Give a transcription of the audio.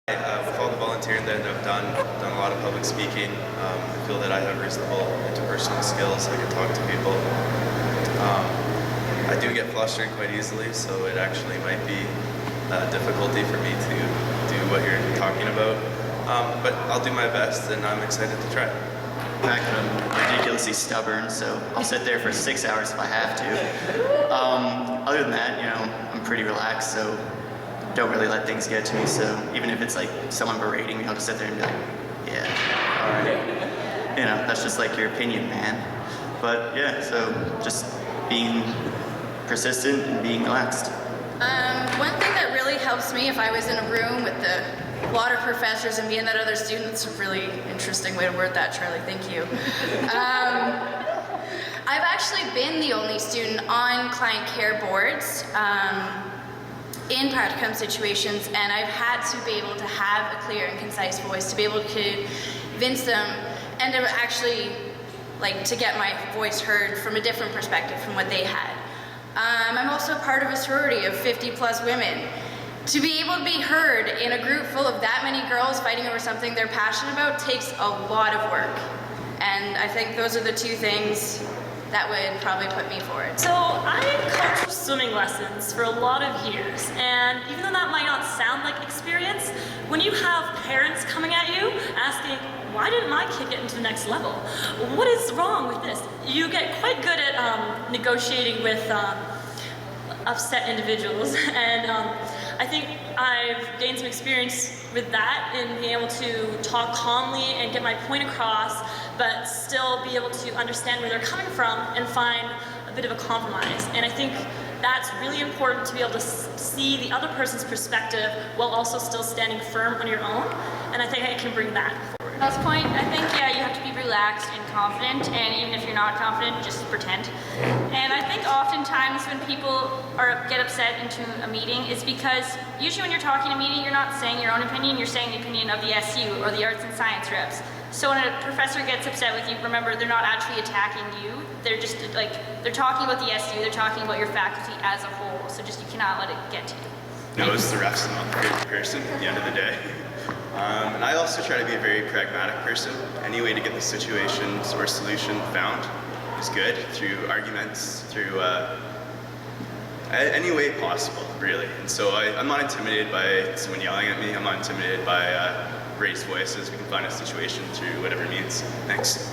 With all the volunteering that I've done a lot of public speaking. I feel that I have reasonable interpersonal skills. I can talk to people. I do get flustered quite easily, so it actually might be a difficulty for me to do what you're talking about. But I'll do my best, and I'm excited to try. In fact, I'm ridiculously stubborn, so I'll sit there for 6 hours if I have to. Other than that, I'm pretty relaxed, so don't really let things get to me. So even if it's like someone berating me, I'll just sit there and be like, yeah, all right. That's just like your opinion, man. But yeah, so just being persistent and being relaxed. One thing that really helps me if I was in a room with a lot of professors and me and that other student, it's a really interesting way to word that, Charlie, thank you. I've actually been the only student on client care boards in practicum situations, and I've had to be able to have a clear and concise voice, to be able to convince them, and to actually to get my voice heard from a different perspective from what they had. I'm also part of a sorority of 50 plus women. To be able to be heard in a group full of that many girls fighting over something they're passionate about takes a lot of work. And I think those are the two things that would probably put me forward. So I coached swimming lessons for a lot of years, and even though that might not sound like experience, when you have parents coming at you asking, why didn't my kid get into the next level? What is wrong with this? You get quite good at negotiating with upset individuals, and I think I've gained some experience with that in being able to talk calmly and get my point across, but still be able to understand where they're coming from and find a bit of a compromise. And I think that's really important, to be able to see the other person's perspective while also still standing firm on your own, and I think I can bring that forward. At this point, I think, you have to be relaxed and confident, and even if you're not confident, just pretend. And I think oftentimes when people get upset into a meeting, it's because usually when you're talking in a meeting, you're not saying your own opinion, you're saying the opinion of the SU or the arts and science reps. So when a professor gets upset with you, remember, they're not actually attacking you. They're just they're talking about the SU, they're talking about your faculty as a whole. So just, you cannot let it get to you. Knows the ref's not the favorite person at the end of the day. And I also try to be a very pragmatic person. Any way to get the situations or solution found is good, through arguments, through any way possible, really. And so I'm not intimidated by someone yelling at me. I'm not intimidated by raised voices. We can find a situation through whatever means. Thanks.